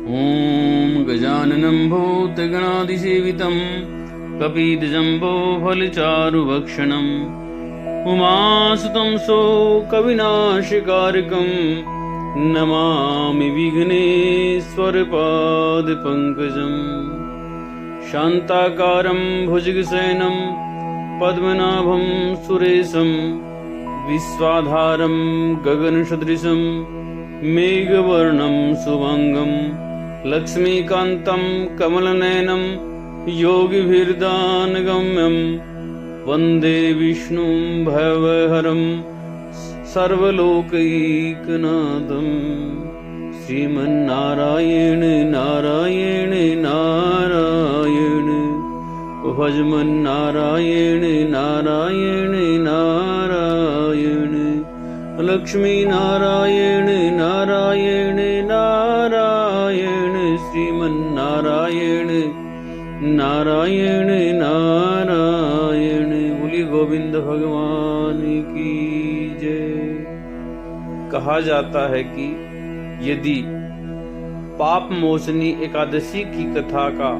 ॐ गजाननं भूतगणाधिसेवितं कपिध्वजम्बो फलचारुभक्षणम् उमासुतं शोकविनाशकारकं नमामि विघ्नेश्वरपादपङ्कजम्। शान्ताकारं भुजगशयनं पद्मनाभं सुरेशं विश्वाधारं गगनसदृशं मेघवर्णं शुभांगं लक्ष्मीकान्तं कमलनयनं योगिभिर्दानगम्यं वन्दे विष्णुं भवहरं सर्वलोकैकनाथम्। श्रीमन्नारायण नारायण नारायण भजमन्नारायण नारायण नारायण लक्ष्मी नारायण नारायण नारायण श्रीमन्नारायण नारायण नारायण। बोली गोविंद भगवान की जय। कहा जाता है कि यदि पाप मोचनी एकादशी की कथा का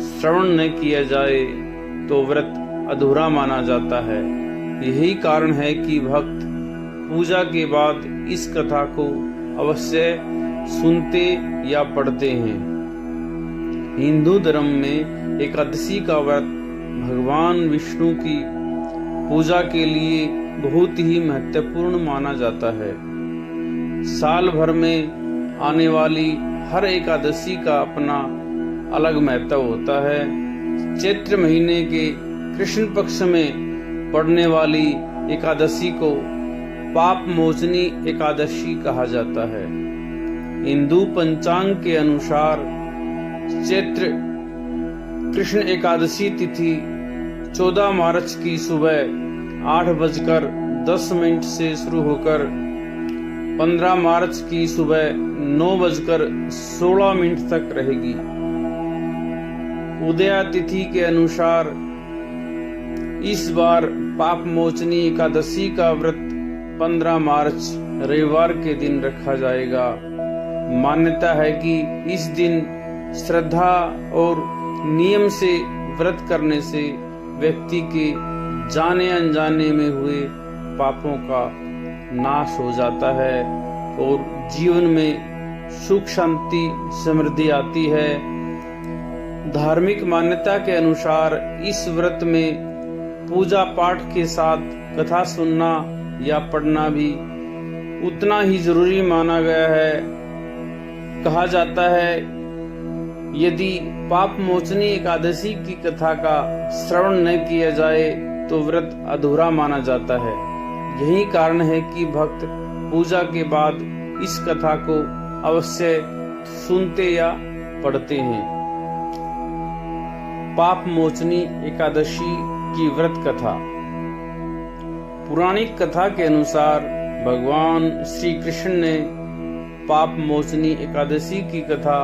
श्रवण न किया जाए तो व्रत अधूरा माना जाता है। यही कारण है कि भक्त पूजा के बाद इस कथा को अवश्य सुनते या पढ़ते हैं। हिंदू धर्म में एकादशी का व्रत भगवान विष्णु की पूजा के लिए बहुत ही महत्वपूर्ण माना जाता है। साल भर में आने वाली हर एकादशी का अपना अलग महत्व होता है। चैत्र महीने के कृष्ण पक्ष में पड़ने वाली एकादशी को पाप मोचनी एकादशी कहा जाता है। हिंदू पंचांग के अनुसार चैत्र कृष्ण एकादशी तिथि 14 मार्च की सुबह 8:10 से शुरू होकर 15 मार्च की सुबह 9:16 तक रहेगी। उदया तिथि के अनुसार इस बार पाप मोचनी एकादशी का व्रत 15 मार्च रविवार के दिन रखा जाएगा। मान्यता है कि इस दिन श्रद्धा और नियम से व्रत करने से व्यक्ति के जाने अनजाने में हुए पापों का नाश हो जाता है और जीवन में सुख शांति समृद्धि आती है। धार्मिक मान्यता के अनुसार इस व्रत में पूजा पाठ के साथ कथा सुनना या पढ़ना भी उतना ही जरूरी माना गया है। कहा जाता है यदि पाप मोचनी एकादशी की कथा का श्रवण न किया जाए तो व्रत अधूरा माना जाता है। यही कारण है कि भक्त पूजा के बाद इस कथा को अवश्य सुनते या पढ़ते हैं। पाप मोचनी एकादशी की व्रत कथा। पुराणिक कथा के अनुसार भगवान श्री कृष्ण ने पाप मोचनी एकादशी की कथा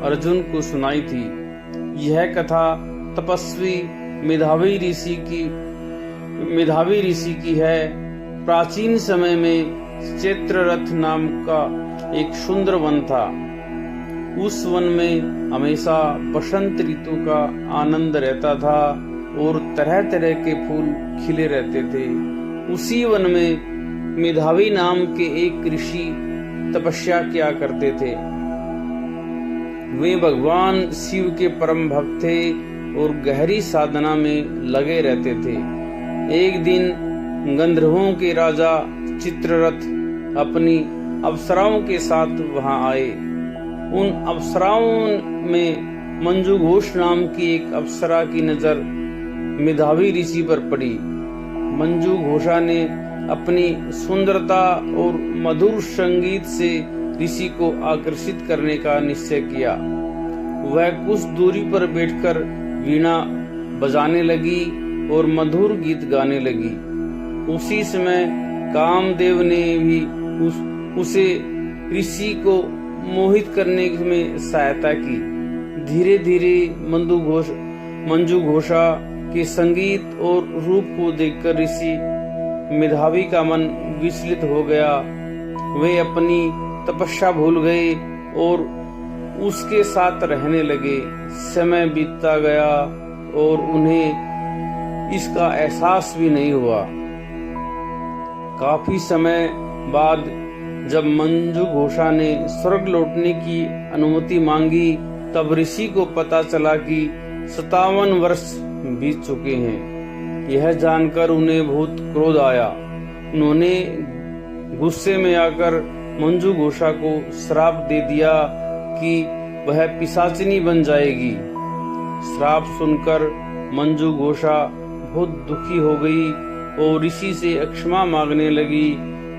अर्जुन को सुनाई थी। यह कथा तपस्वी मेधावी ऋषि की है। प्राचीन समय में चैत्ररथ नाम का एक सुंदर वन था। उस वन में हमेशा बसंत ऋतु का आनंद रहता था और तरह तरह के फूल खिले रहते थे। उसी वन में मेधावी नाम के एक ऋषि तपस्या किया करते थे। वे भगवान शिव के परम भक्त थे और गहरी साधना में लगे रहते थे। एक दिन गंधर्वों के राजा चित्ररथ अपनी अप्सराओं के साथ वहां आए। उन अप्सराओं में मंजू घोष नाम की एक अप्सरा की नजर मेधावी ऋषि पर पड़ी। मंजू घोषा ने अपनी सुंदरता और मधुर संगीत से ऋषि को आकर्षित करने का निश्चय किया। वह कुछ दूरी पर बैठकर वीणा बजाने लगी और मधुर गीत गाने लगी। उसी समय कामदेव ने भी उसे ऋषि को मोहित करने में सहायता की। धीरे धीरे मंजू घोषा के संगीत और रूप को देखकर ऋषि मेधावी का मन विचलित हो गया। वे अपनी तपस्या भूल गए और उसके साथ रहने लगे। समय बीतता गया और उन्हें इसका एहसास भी नहीं हुआ। काफी समय बाद जब मंजू घोषा ने स्वर्ग लौटने की अनुमति मांगी, तब ऋषि को पता चला कि 57 वर्ष बीत चुके हैं। यह जानकर उन्हें बहुत क्रोध आया। उन्होंने गुस्से में आकर मंजू घोषा को श्राप दे दिया कि वह पिशाचिनी बन जाएगी। श्राप सुनकर मंजू घोषा बहुत दुखी हो गई और ऋषि से क्षमा मांगने लगी।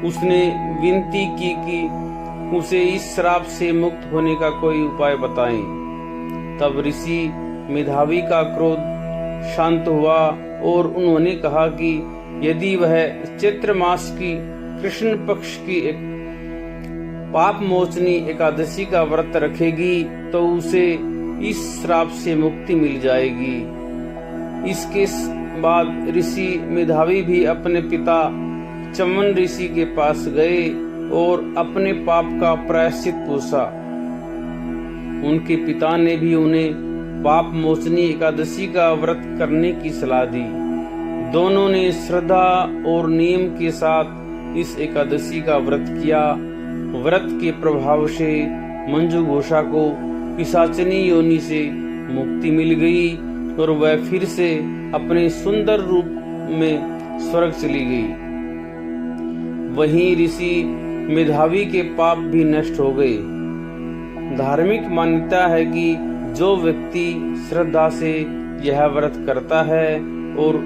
उसने विनती की कि उसे इस श्राप से मुक्त होने का कोई उपाय बताएं। तब ऋषि मेधावी का क्रोध शांत हुआ और उन्होंने कहा कि यदि वह चैत्र मास की कृष्ण पक्ष की एक पाप मोचनी एकादशी का व्रत रखेगी तो उसे इस श्राप से मुक्ति मिल जाएगी। इसके बाद ऋषि मेधावी भी अपने पिता चमन ऋषि के पास गए और अपने पाप का प्रायश्चित पूछा। उनके पिता ने भी उन्हें पाप मोचनी एकादशी का व्रत करने की सलाह दी। दोनों ने श्रद्धा और नियम के साथ इस एकादशी का व्रत किया। व्रत के प्रभाव से मंजू घोषा को पिशाचिनी योनि से मुक्ति मिल गई और वह फिर से अपने सुंदर रूप में स्वर्ग चली गई। वहीं ऋषि मेधावी के पाप भी नष्ट हो गए। धार्मिक मान्यता है कि जो व्यक्ति श्रद्धा से यह व्रत करता है और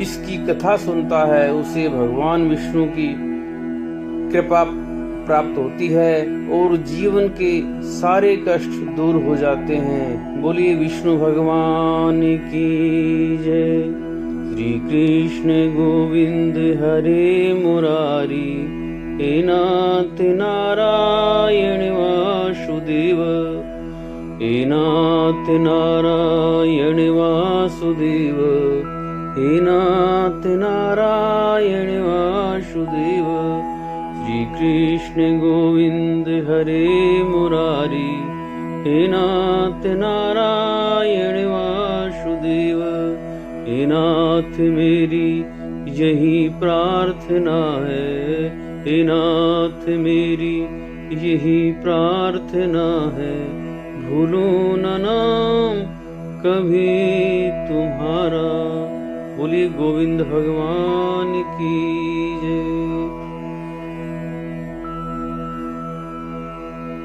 इसकी कथा सुनता है, उसे भगवान विष्णु की कृपा प्राप्त होती है और जीवन के सारे कष्ट दूर हो जाते हैं। बोलिए विष्णु भगवान की जय। श्री कृष्ण गोविंद हरे मुरारी, हे नाथ नारायण वासुदेव, हे नाथ नारायण वासुदेव, हे नाथ नारायण वासुदेव। श्री कृष्ण गोविंद हरे मुरारी, हे नाथ नारायण वासुदेव, हे नाथ मेरी यही प्रार्थना है, हे नाथ मेरी यही प्रार्थना है। भूलो न नाम कभी तुम्हारा। बोलिए गोविंद भगवान की जय।